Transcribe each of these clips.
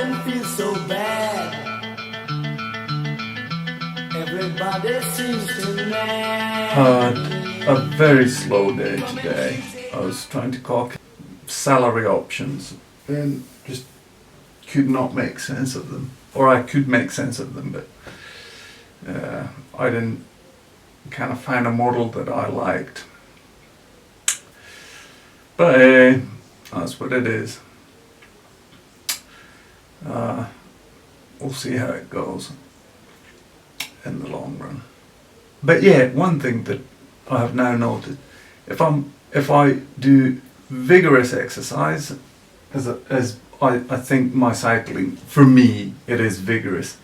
morning feels so bad. Everybody seems to Had a very slow day today. I was trying to call salary options and just could not make sense of them. Or I could make sense of them, but I didn't kind of find a model that I liked. But hey, that's what it is. We'll see how it goes in the long run. But yeah, one thing that I have now noted, if I do vigorous exercise, as I think my cycling, for me, it is vigorous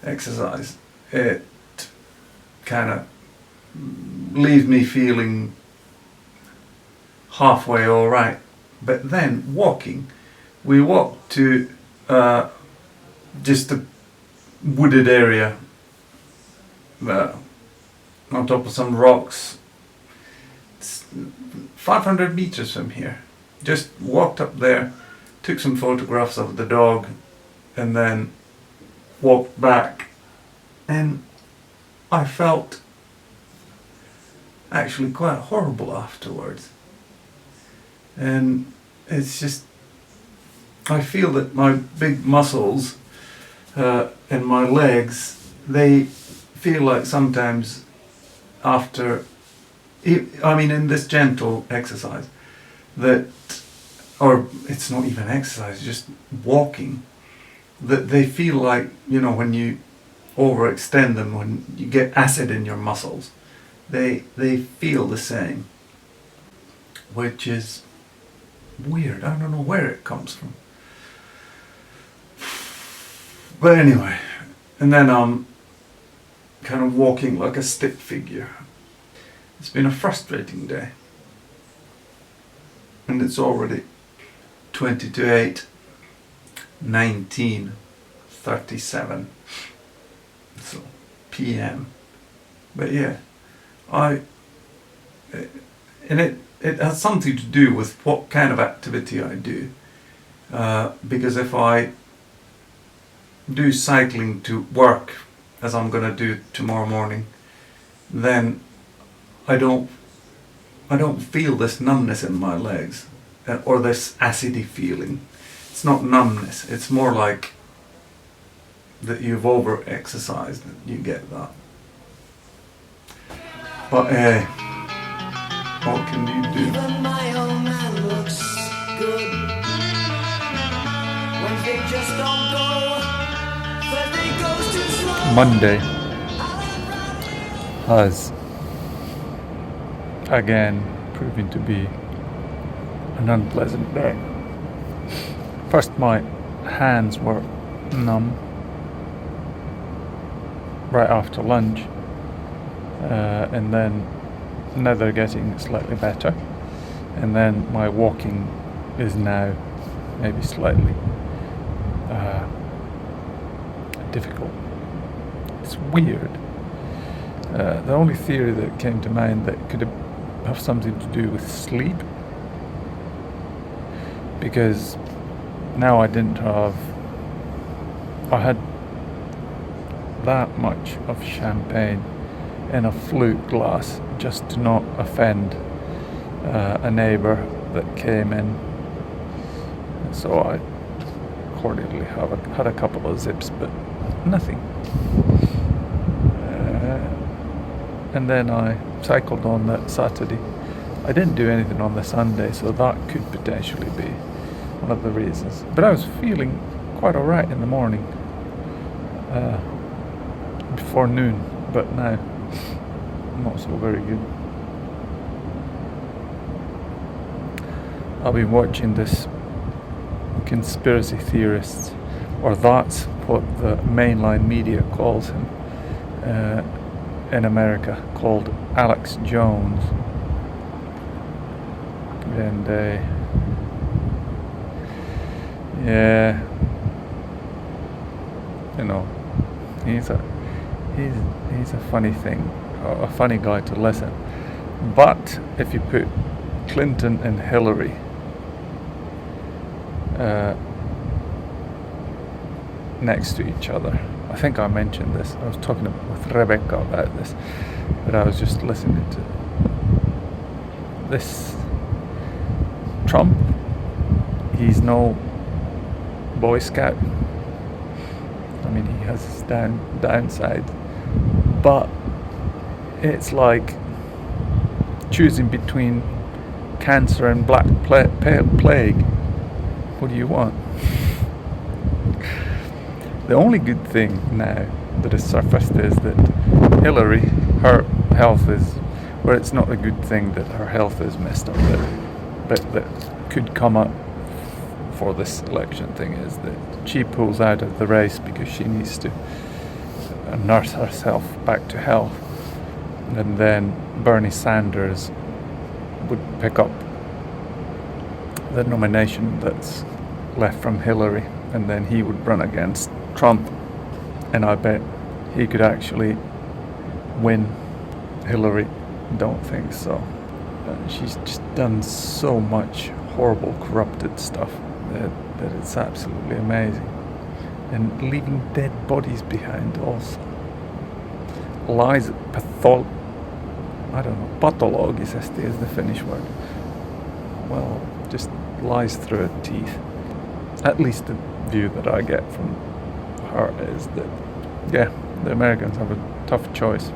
exercise. It kind of leaves me feeling halfway all right. But then walking, we walked to just a wooded area on top of some rocks. It's 500 meters from here. Just walked up there, took some photographs of the dog, and then walked back. And I felt actually quite horrible afterwards. And it's just, I feel that my big muscles in my legs, they feel like sometimes after, I mean in this gentle exercise, that, or it's not even exercise, just walking, that they feel like, you know, when you overextend them, when you get acid in your muscles, they feel the same, which is weird. I don't know where it comes from. But anyway, and then I'm kind of walking like a stick figure. It's been a frustrating day. And it's already 20 to 8, 19:37. So PM. But yeah, and it has something to do with what kind of activity I do. Because if I do cycling to work, as I'm gonna do tomorrow morning, then I don't feel this numbness in my legs or this acidy feeling. It's not numbness, it's more like that you've over-exercised, you get that. But what can you do? even my old man looks good. Wednesday just don't go. Thursday goes too slow. Monday has again proving to be an unpleasant day. First, my hands were numb right after lunch, and then now they're getting slightly better, and then my walking is now maybe slightly difficult. It's weird. The only theory that came to mind that could have something to do with sleep, because now I had that much of champagne in a flute glass just to not offend a neighbour that came in. So I accordingly had a couple of zips, but nothing. And then I cycled on that Saturday. I didn't do anything on the Sunday, so that could potentially be one of the reasons. But I was feeling quite alright in the morning, before noon, but now not so very good. I've been watching this conspiracy theorists, or that's what the mainline media calls him in America, called Alex Jones. And yeah, you know, he's a funny thing, a funny guy to listen. But if you put Clinton and Hillary next to each other. I think I mentioned this. I was talking with Rebecca about this, but I was just listening to this Trump. He's no Boy Scout. I mean, he has his downside, but it's like choosing between cancer and black plague. What do you want? The only good thing now that has surfaced is that Hillary, her health is, well, it's not a good thing that her health is messed up, but that could come up for this election thing is that she pulls out of the race because she needs to nurse herself back to health, and then Bernie Sanders would pick up the nomination that's left from Hillary, and then he would run against Trump, and I bet he could actually win. Hillary don't think so. She's just done so much horrible corrupted stuff that it's absolutely amazing, and leaving dead bodies behind also. Lies, patologisesti is the Finnish word. Well, just lies through her teeth. At least the view that I get from her is that, yeah, the Americans have a tough choice.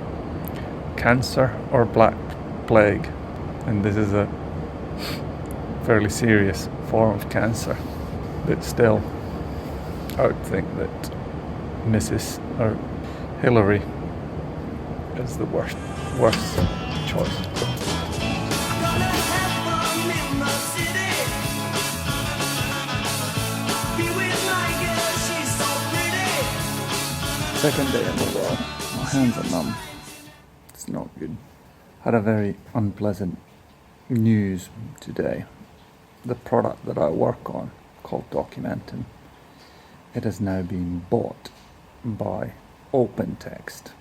Cancer or black plague. And this is a fairly serious form of cancer. But still, I would think that Mrs. or Hillary is the worst choice. Gonna have fun in the city. Be with my girl, she's so pretty. Second day in a row. My hands are numb. It's not good. Had a very unpleasant news today. The product that I work on, called Documentum, it has now been bought by OpenText.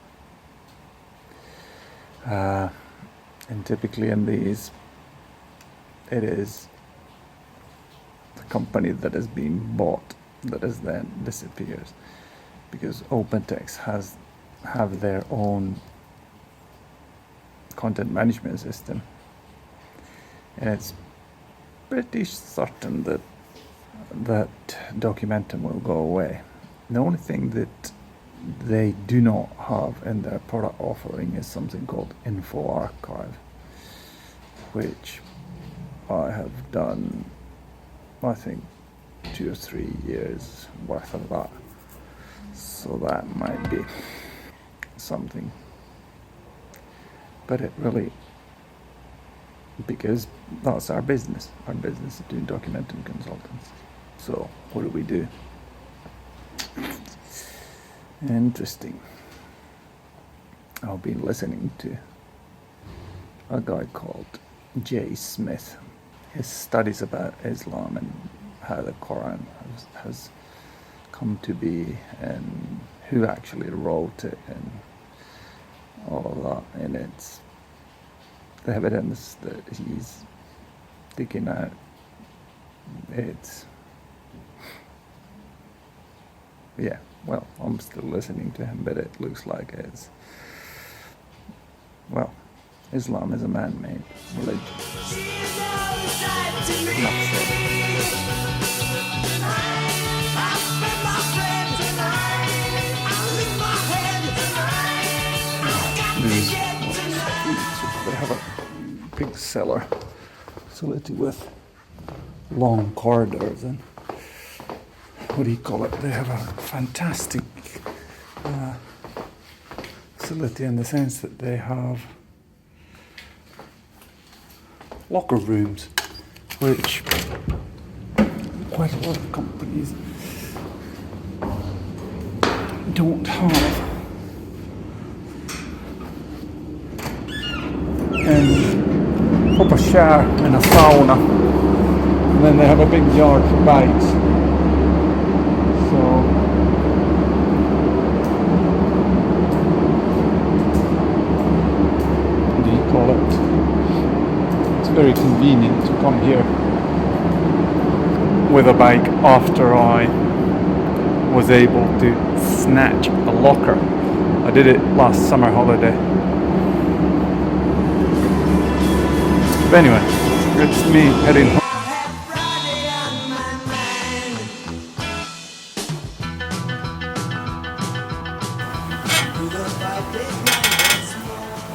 And typically in these, it is the company that is being bought that is then disappears, because OpenText have their own content management system, and it's pretty certain that Documentum will go away. The only thing that they do not have in their product offering is something called Info Archive, which I have done, I think, 2 or 3 years worth of that. So that might be something. But it really, because that's our business. Our business is doing Documentum consultants. So what do? Interesting. I've been listening to a guy called Jay Smith. His studies about Islam and how the Quran has come to be, and who actually wrote it, and all of that. And it's the evidence that he's digging out. It's, yeah, well, I'm still listening to him, but it looks like it's, well, Islam is a man-made religion. Enough said. They have a big cellar facility with long corridors, and what do you call it? They have a fantastic facility in the sense that they have locker rooms, which quite a lot of companies don't have. And proper shower and a sauna, and then they have a big yard for bikes. So what do you call it? It's very convenient to come here with a bike after I was able to snatch a locker. I did it last summer holiday. But anyway, it's me heading home.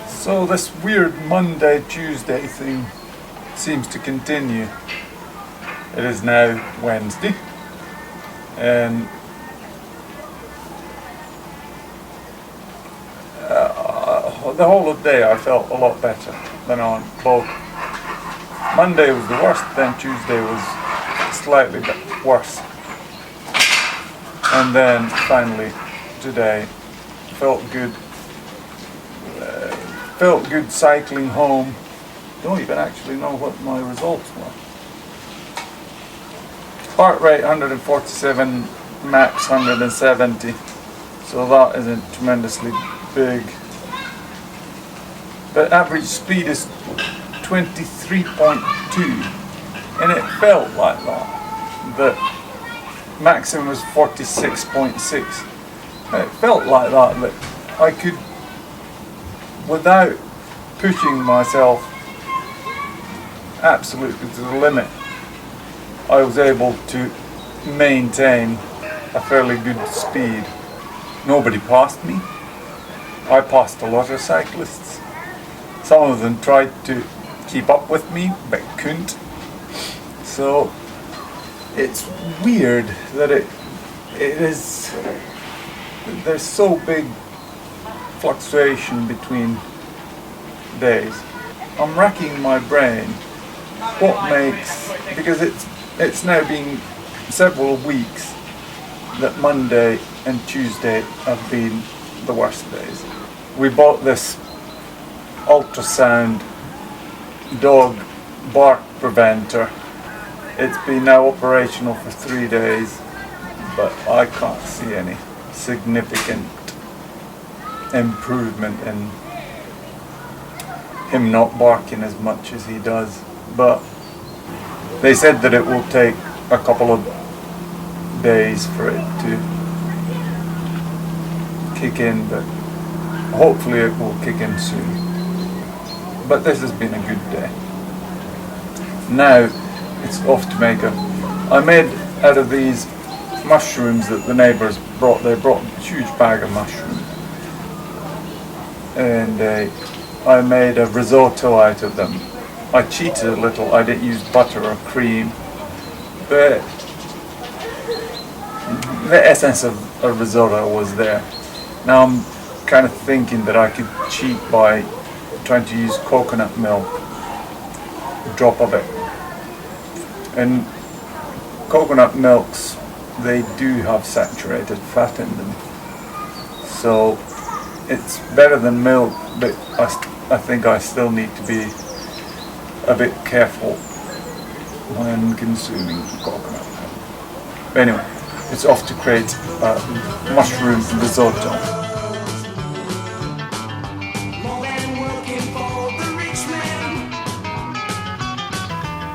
So this weird Monday, Tuesday thing seems to continue. It is now Wednesday, and the whole of the day I felt a lot better than on both. Monday was the worst, then Tuesday was slightly worse, and then finally today felt good. Felt good cycling home. Don't even actually know what my results were. Heart rate 147, max 170, so that isn't tremendously big. But average speed is 23.2, and it felt like that. The maximum was 46.6. It felt like that I could, without pushing myself absolutely to the limit, I was able to maintain a fairly good speed. Nobody passed me. I passed a lot of cyclists. Some of them tried to keep up with me but couldn't. So it's weird that there's so big fluctuation between days. I'm racking my brain what makes, because it's now been several weeks that Monday and Tuesday have been the worst days. We bought this ultrasound dog bark preventer. It's been now operational for 3 days, but I can't see any significant improvement in him not barking as much as he does. But they said that it will take a couple of days for it to kick in, but hopefully it will kick in soon. But this has been a good day. Now it's off to make I made out of these mushrooms that the neighbours brought. They brought a huge bag of mushrooms, and I made a risotto out of them. I cheated a little. I didn't use butter or cream, but the essence of a risotto was there. Now I'm kind of thinking that I could cheat by trying to use coconut milk, a drop of it. And coconut milks, they do have saturated fat in them, so it's better than milk, but I think I still need to be a bit careful when consuming coconut milk. But anyway, it's off to create a mushroom risotto.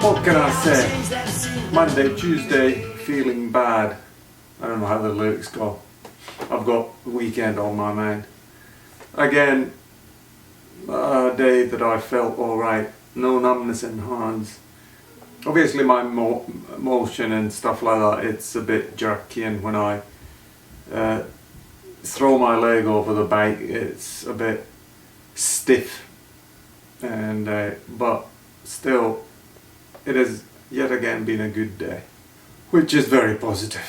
What can I say? Monday, Tuesday, feeling bad. I don't know how the lyrics go. I've got the weekend on my mind. Again, a day that I felt alright. No numbness in hands. Obviously my motion and stuff like that, it's a bit jerky, and when I throw my leg over the bike, it's a bit stiff. And but still, it has yet again been a good day, which is very positive.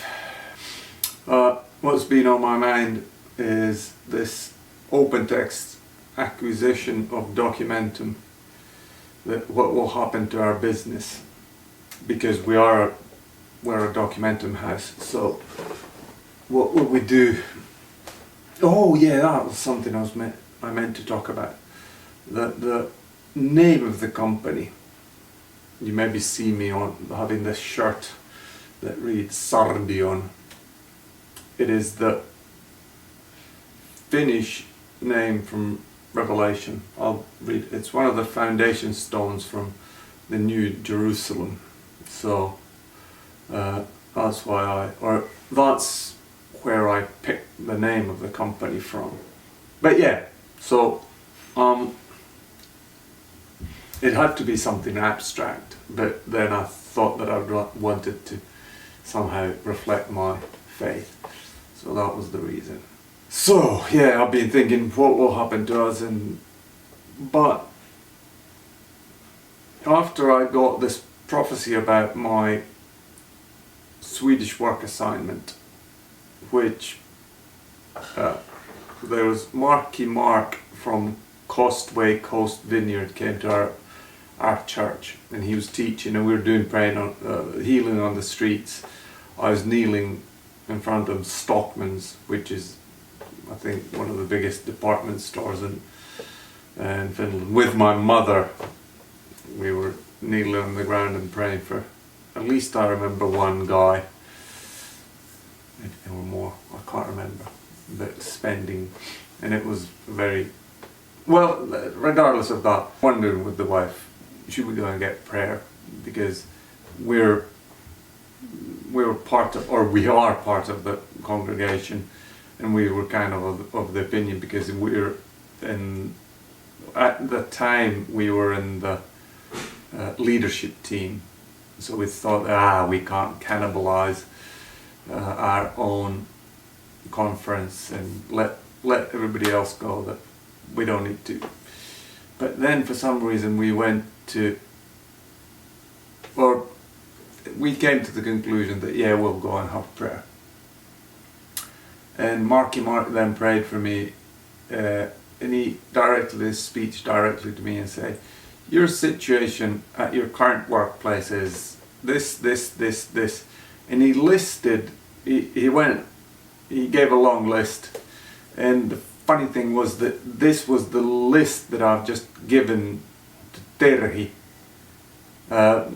What's been on my mind is this open text acquisition of Documentum, that what will happen to our business, because we're a Documentum house. So what will we do? Oh yeah, that was something I meant to talk about. The name of the company. You maybe see me on having this shirt that reads Sardion. It is the Finnish name from Revelation. I'll read. It's one of the foundation stones from the New Jerusalem. So that's why that's where I picked the name of the company from. But yeah, so it had to be something abstract, but then I thought that I wanted to somehow reflect my faith. So that was the reason. So yeah, I've been thinking what will happen to us, but after I got this prophecy about my Swedish work assignment, which there was Mark from Coastway Coast Vineyard came to our church, and he was teaching, and we were doing praying on healing on the streets. I was kneeling in front of Stockman's, which is, I think, one of the biggest department stores in Finland, with my mother. We were kneeling on the ground and praying for, at least I remember one guy, maybe there were more, I can't remember, but spending, and it was very, well, regardless of that, wondering with the wife, should we go and get prayer, because we're part of, or we are part of the congregation, and we were kind of the opinion, because we're in, at the time we were in the leadership team, so we thought, we can't cannibalize our own conference and let everybody else go, that we don't need to. But then for some reason we came to the conclusion that we'll go and have prayer. And Mark then prayed for me, and he directed his speech directly to me and said, your situation at your current workplace is this, and he listed, he gave a long list, and the funny thing was that this was the list that I've just given to Terhi, the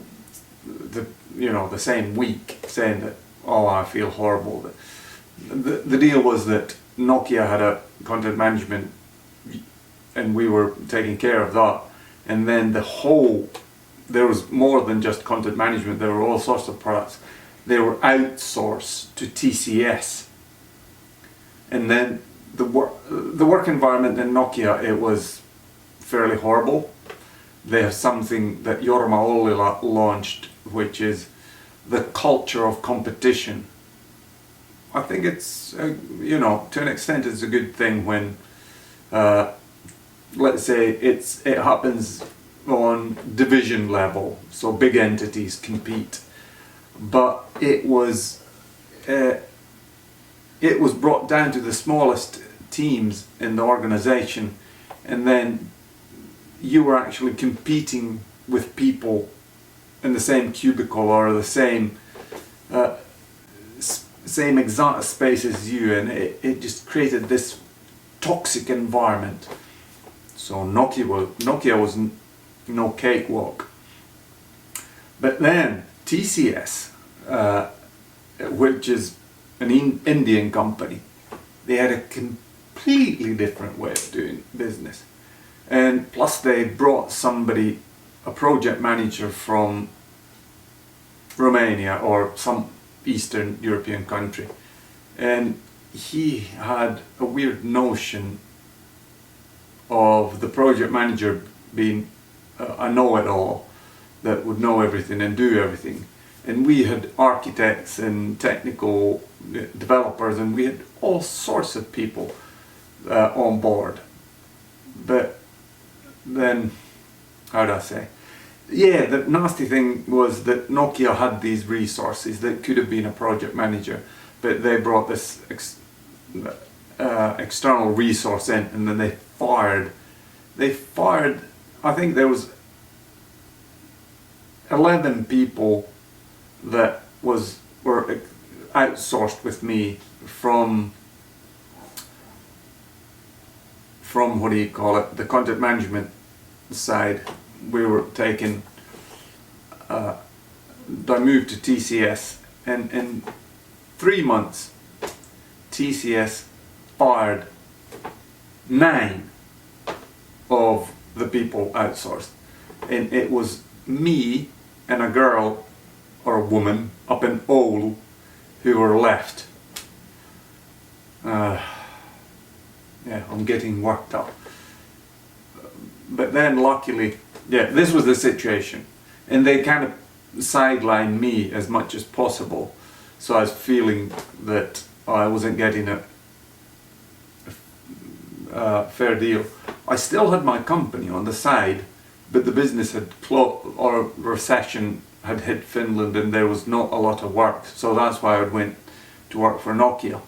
same week, saying that, I feel horrible. The deal was that Nokia had a content management, and we were taking care of that. And then there was more than just content management, there were all sorts of products. They were outsourced to TCS. And then the work environment in Nokia, it was fairly horrible. They have something that Jorma Ollila launched, which is the culture of competition. I think it's, to an extent it's a good thing when let's say it happens on division level, so big entities compete, but it was brought down to the smallest teams in the organization, and then you were actually competing with people in the same cubicle or the same exact space as you, and it just created this toxic environment. So Nokia was no cakewalk. But then TCS, which is an Indian company, they had a completely different way of doing business. And plus they brought a project manager from Romania or some Eastern European country. And he had a weird notion of the project manager being a know-it-all that would know everything and do everything. And we had architects and technical developers, and we had all sorts of people on board. But then, how do I say? Yeah, the nasty thing was that Nokia had these resources that could have been a project manager, but they brought this external resource in, and then they fired, I think there was 11 people that were outsourced with me from what do you call it, the content management side. We were taken, I moved to TCS, and in 3 months TCS fired 9 of the people outsourced, and it was me and a girl or a woman up in Oulu who were left. Yeah, I'm getting worked up. But then luckily, yeah, this was the situation. And they kind of sidelined me as much as possible. So I was feeling that I wasn't getting a fair deal. I still had my company on the side, but the business had closed, or recession had hit Finland, and there was not a lot of work. So that's why I went to work for Nokia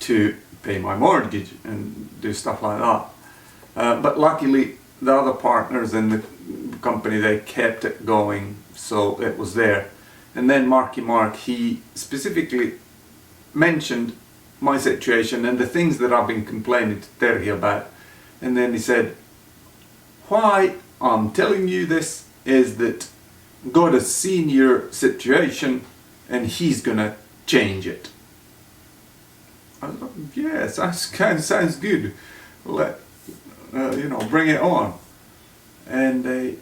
to pay my mortgage and do stuff like that. But luckily, the other partners in the company, they kept it going, so it was there. And then Marky Mark, he specifically mentioned my situation and the things that I've been complaining to Terry about. And then he said, why I'm telling you this is that God has seen your situation and He's gonna change it. I was like, yes, that kind of sounds good. Bring it on. And the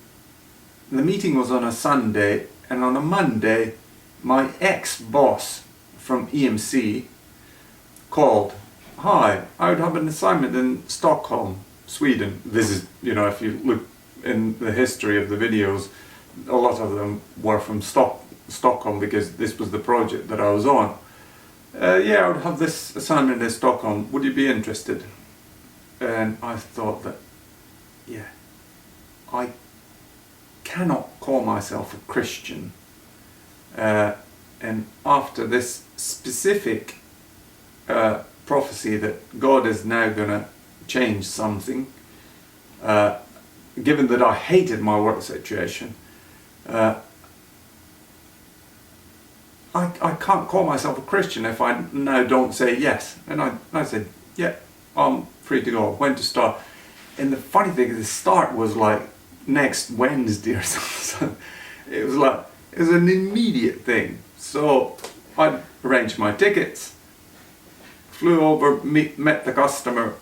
meeting was on a Sunday, and on a Monday, my ex-boss from EMC called. Hi, I would have an assignment in Stockholm, Sweden. This is, if you look in the history of the videos, a lot of them were from Stockholm, because this was the project that I was on. Yeah, I would have this assignment in Stockholm. Would you be interested? And I thought that, yeah, I cannot call myself a Christian. And after this specific prophecy that God is now going to change something, given that I hated my work situation, I can't call myself a Christian if I now don't say yes. And I said, yeah, I'm free to go. When to start? And the funny thing is, the start was like next Wednesday or something. It was an immediate thing. So I arranged my tickets, flew over, met the customer,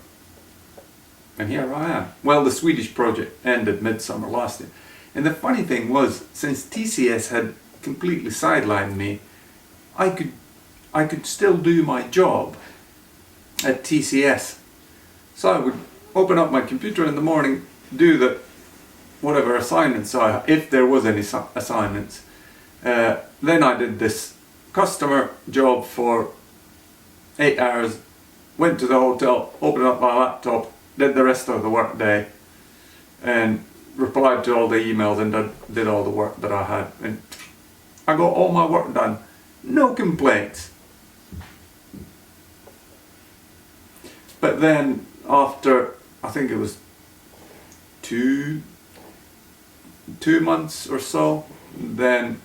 and here I am. Well, the Swedish project ended midsummer last year. And the funny thing was, since TCS had completely sidelined me, I could still do my job at TCS. So I would open up my computer in the morning, do whatever assignments if there was any assignments. Then I did this customer job for 8 hours, went to the hotel, opened up my laptop, did the rest of the work day, and replied to all the emails and did all the work that I had. And I got all my work done. No complaints. But then after, I think it was two months or so, then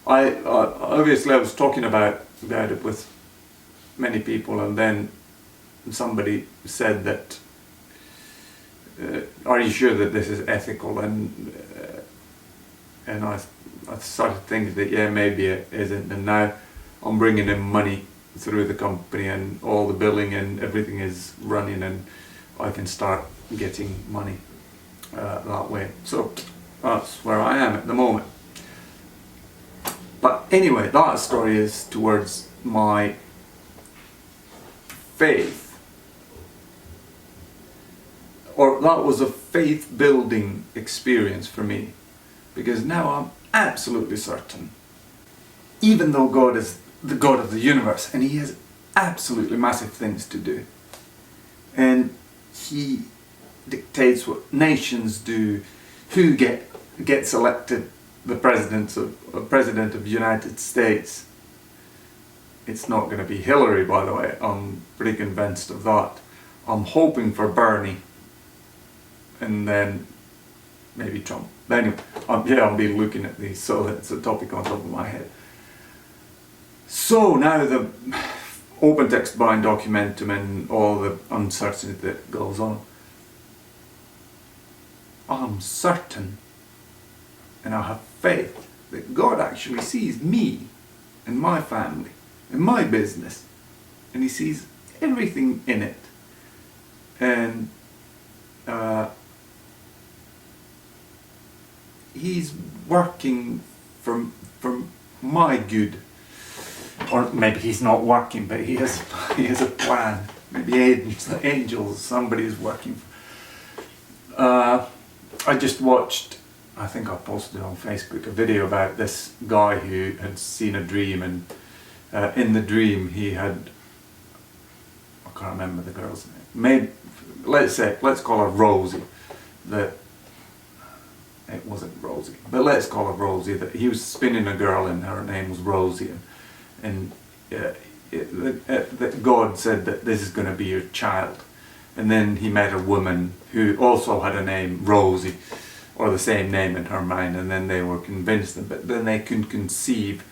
I was talking about it with many people, and then somebody said that, are you sure that this is ethical? And I started thinking that, yeah, maybe it isn't. And now I'm bringing in money through the company, and all the billing and everything is running, and I can start getting money that way. So that's where I am at the moment. But anyway, that story is towards my faith, or that was a faith building experience for me, because now I'm absolutely certain, even though God is the God of the universe and He has absolutely massive things to do, and He dictates what nations do, who gets elected the president of the United States. It's not going to be Hillary, by the way. I'm pretty convinced of that. I'm hoping for Bernie, and then maybe Trump. Anyway, I'll be looking at these, so that's a topic on top of my head. So now the open text bind documentum and all the uncertainty that goes on. I'm certain, and I have faith, that God actually sees me and my family and my business, and He sees everything in it, and He's working for my good. Or maybe He's not working, but He is. He has a plan. Maybe angels, somebody is working. I just watched, I think I posted on Facebook, a video about this guy who had seen a dream, and in the dream he had, I can't remember the girl's name, let's call her Rosie, that it wasn't Rosie, but let's call her Rosie, that he was spinning a girl and her name was Rosie, and that God said that this is going to be your child. And then he met a woman who also had a name, Rosie, or the same name in her mind, and then they were convinced, but then they couldn't conceive.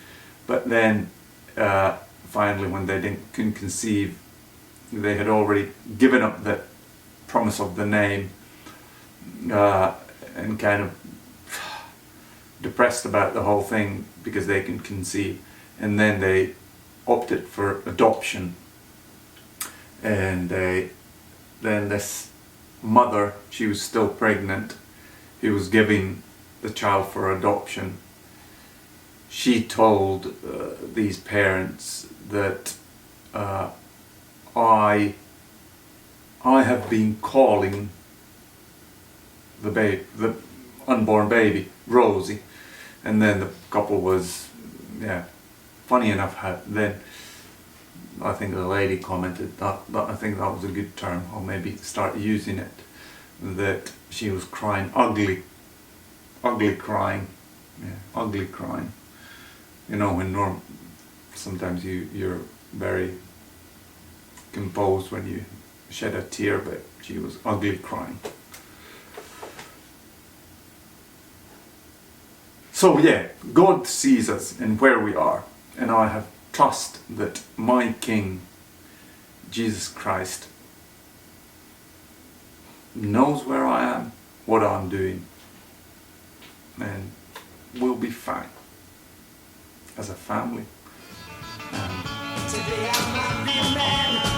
But then finally, when they couldn't conceive, they had already given up the promise of the name, and kind of depressed about the whole thing because they couldn't conceive. And then they opted for adoption, and then this mother, she was still pregnant, who was giving the child for adoption, she told these parents that I have been calling the unborn baby Rosie. And then the couple was, funny enough, then I think the lady commented that I think that was a good term, or maybe start using it, that she was crying, ugly crying, ugly crying. You know, when sometimes you're very composed when you shed a tear, but she was ugly crying. So God sees us in where we are, and I have trust that my King, Jesus Christ, knows where I am, what I'm doing, and we'll be fine as a family. Today I might be mad.